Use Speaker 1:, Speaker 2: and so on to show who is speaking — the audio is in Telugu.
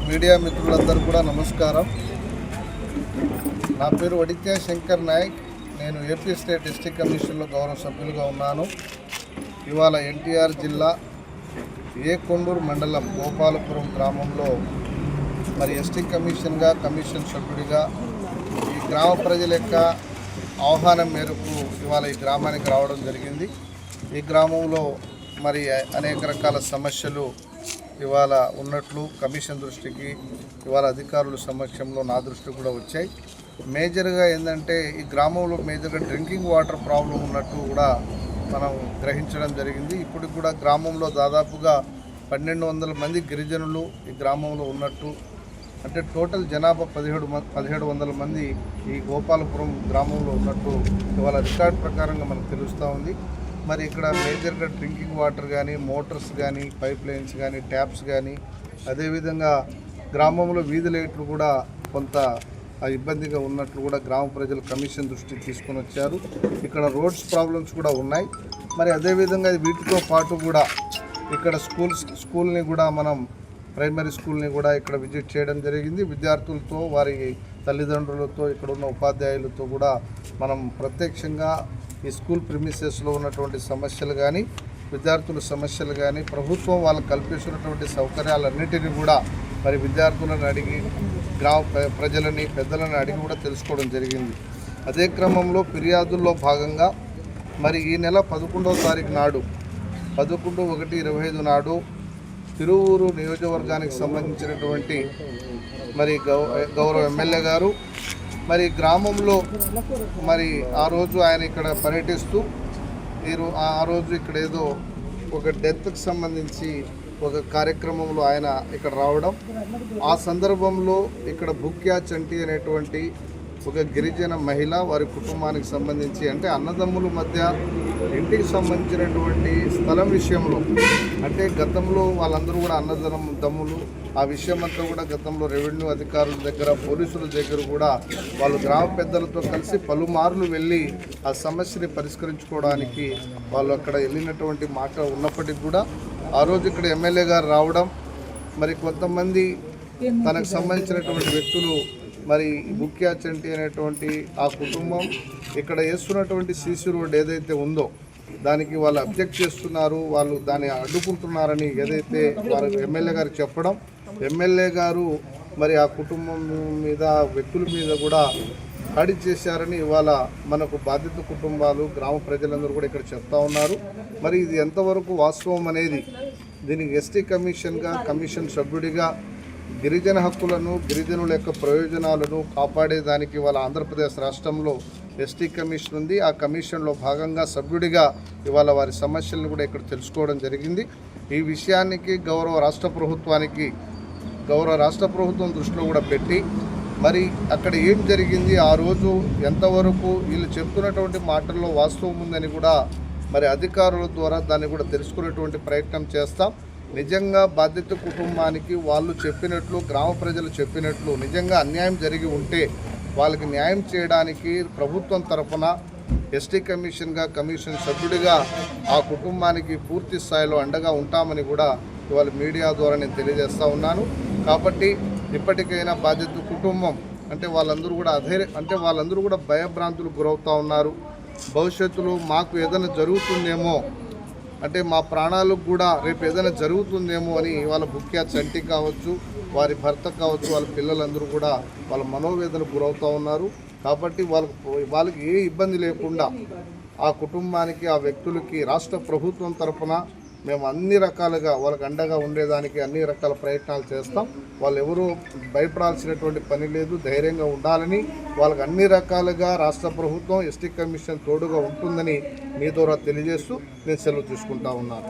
Speaker 1: మీడియా మిత్రులందరూ కూడా నమస్కారం. నా పేరు వడిత్య శంకర్ నాయక్. నేను ఏపీ స్టేట్ ఎస్టీ కమిషన్లో గౌరవ సభ్యులుగా ఉన్నాను. ఇవాళ ఎన్టీఆర్ జిల్లా కొండూరు మండలం గోపాలపురం గ్రామంలో మరి ఎస్టీ కమిషన్గా కమిషన్ సభ్యుడిగా ఈ గ్రామ ప్రజల యొక్క ఆహ్వానం మేరకు ఇవాళ ఈ గ్రామానికి రావడం జరిగింది. ఈ గ్రామంలో మరి అనేక రకాల సమస్యలు ఇవాళ ఉన్నట్లు కమిషన్ దృష్టికి ఇవాళ అధికారుల సమక్షంలో నా దృష్టికి కూడా వచ్చాయి. మేజర్గా ఏంటంటే ఈ గ్రామంలో మేజర్గా డ్రింకింగ్ వాటర్ ప్రాబ్లం ఉన్నట్టు కూడా మనం గ్రహించడం జరిగింది. ఇప్పటికి కూడా గ్రామంలో దాదాపుగా 1200 మంది గిరిజనులు ఈ గ్రామంలో ఉన్నట్టు, అంటే టోటల్ జనాభా 1700 మంది ఈ గోపాలపురం గ్రామంలో ఉన్నట్టు ఇవాళ రికార్డ్ ప్రకారంగా మనకు తెలుస్తూ ఉంది. మరి ఇక్కడ మేజర్గా డ్రింకింగ్ వాటర్ కానీ, మోటార్స్ కానీ, పైప్ లైన్స్ కానీ, ట్యాప్స్ కానీ, అదేవిధంగా గ్రామంలో వీధి లైట్లు కూడా కొంత ఇబ్బందిగా ఉన్నట్లు కూడా గ్రామ ప్రజలు కమిషన్ దృష్టికి తీసుకొని వచ్చారు. ఇక్కడ రోడ్స్ ప్రాబ్లమ్స్ కూడా ఉన్నాయి. మరి అదేవిధంగా వీటితో పాటు కూడా ఇక్కడ స్కూల్ని కూడా మనం ప్రైమరీ స్కూల్ని కూడా ఇక్కడ విజిట్ చేయడం జరిగింది. విద్యార్థులతో, వారి తల్లిదండ్రులతో, ఇక్కడ ఉన్న ఉపాధ్యాయులతో కూడా మనం ప్రత్యక్షంగా ఈ స్కూల్ ప్రిమిసెస్లో ఉన్నటువంటి సమస్యలు కానీ, విద్యార్థుల సమస్యలు కానీ, ప్రభుత్వం వాళ్ళకు కల్పిస్తున్నటువంటి సౌకర్యాలన్నింటినీ కూడా మరి విద్యార్థులను అడిగి, గ్రామ ప్రజలని, పెద్దలను అడిగి కూడా తెలుసుకోవడం జరిగింది. అదే క్రమంలో ఫిర్యాదుల్లో భాగంగా మరి ఈ నెల 11వ తారీఖు నాడు 11/1/25 నాడు తిరువూరు నియోజకవర్గానికి సంబంధించినటువంటి మరి గౌరవ ఎమ్మెల్యే గారు మరి గ్రామంలో మరి ఆ రోజు ఆయన ఇక్కడ పర్యటిస్తూ ఆ రోజు ఇక్కడ ఏదో ఒక డెత్కి సంబంధించి ఒక కార్యక్రమంలో ఆయన ఇక్కడ రావడం, ఆ సందర్భంలో ఇక్కడ భుక్యా చంటి అనేటువంటి ఒక గిరిజన మహిళ, వారి కుటుంబానికి సంబంధించి, అంటే అన్నదమ్ముల మధ్య ఇంటికి సంబంధించినటువంటి స్థలం విషయంలో, అంటే గతంలో వాళ్ళందరూ కూడా అన్నదమ్ములు, ఆ విషయం అంతా కూడా గతంలో రెవెన్యూ అధికారుల దగ్గర, పోలీసుల దగ్గర కూడా వాళ్ళు గ్రామ పెద్దలతో కలిసి పలుమార్లు వెళ్ళి ఆ సమస్యని పరిష్కరించుకోవడానికి వాళ్ళు అక్కడ వెళ్ళినటువంటి మాట ఉన్నప్పటికీ కూడా ఆ రోజు ఇక్కడ ఎమ్మెల్యే గారు రావడం, మరి కొంతమంది తనకు సంబంధించినటువంటి వ్యక్తులు, మరి భుక్యా చంటి అనేటువంటి ఆ కుటుంబం ఇక్కడ వేస్తున్నటువంటి సీసీ రోడ్ ఏదైతే ఉందో దానికి వాళ్ళు అబ్జెక్ట్ చేస్తున్నారు, వాళ్ళు దాన్ని అడ్డుకుంటున్నారని ఏదైతే వారు ఎమ్మెల్యే గారికి చెప్పడం, ఎమ్మెల్యే గారు మరి ఆ కుటుంబం మీద, వ్యక్తుల మీద కూడా దాడి చేశారని ఇవాళ మనకు బాధిత కుటుంబాలు, గ్రామ ప్రజలందరూ కూడా ఇక్కడ చెప్తా ఉన్నారు. మరి ఇది ఎంతవరకు వాస్తవం అనేది దీనికి ఎస్టీ కమిషన్గా, కమిషన్ సభ్యుడిగా గిరిజన హక్కులను, గిరిజనుల యొక్క ప్రయోజనాలను కాపాడేదానికి ఇవాళ ఆంధ్రప్రదేశ్ రాష్ట్రంలో ఎస్టీ కమిషన్ ఉంది. ఆ కమిషన్లో భాగంగా సభ్యుడిగా ఇవాళ వారి సమస్యలను కూడా ఇక్కడ తెలుసుకోవడం జరిగింది. ఈ విషయానికి గౌరవ రాష్ట్ర ప్రభుత్వం దృష్టిలో కూడా పెట్టి మరి అక్కడ ఏం జరిగింది, ఆ రోజు ఎంతవరకు వీళ్ళు చెప్తున్నటువంటి మాటల్లో వాస్తవం ఉందని కూడా మరి అధికారుల ద్వారా దాన్ని కూడా తెలుసుకునేటువంటి ప్రయత్నం చేస్తాం. నిజంగా బాధిత కుటుంబానికి వాళ్ళు చెప్పినట్లు, గ్రామ ప్రజలు చెప్పినట్లు నిజంగా అన్యాయం జరిగి ఉంటే వాళ్ళకి న్యాయం చేయడానికి ప్రభుత్వం తరఫున ఎస్టీ కమిషన్గా, కమిషన్ సభ్యుడిగా ఆ కుటుంబానికి పూర్తి స్థాయిలో అండగా ఉంటామని కూడా ఇవాళ మీడియా ద్వారా నేను తెలియజేస్తూ ఉన్నాను. కాబట్టి ఇప్పటికైనా బాధిత కుటుంబం అంటే వాళ్ళందరూ కూడా భయభ్రాంతులకు గురవుతూ ఉన్నారు. భవిష్యత్తులో మాకు ఏదైనా జరుగుతుందేమో, అంటే మా ప్రాణాలకు కూడా రేపు ఏదైనా జరుగుతుందేమో అని వాళ్ళ భుక్యా చంటి కావచ్చు, వారి భర్త కావచ్చు, వాళ్ళ పిల్లలందరూ కూడా వాళ్ళ మనోవేదనకు గురవుతూ ఉన్నారు. కాబట్టి వాళ్ళకి ఏ ఇబ్బంది లేకుండా ఆ కుటుంబానికి, ఆ వ్యక్తులకి రాష్ట్ర ప్రభుత్వం తరఫున మేము అన్ని రకాలుగా వాళ్ళకి అండగా ఉండేదానికి అన్ని రకాల ప్రయత్నాలు చేస్తాం. వాళ్ళు ఎవరూ భయపడాల్సినటువంటి పని లేదు, ధైర్యంగా ఉండాలని వాళ్ళకి అన్ని రకాలుగా రాష్ట్ర ప్రభుత్వం, ఎస్టీ కమిషన్ తోడుగా ఉంటుందని మీ ద్వారా తెలియజేస్తూ నేను సెలవు తీసుకుంటా ఉన్నాను.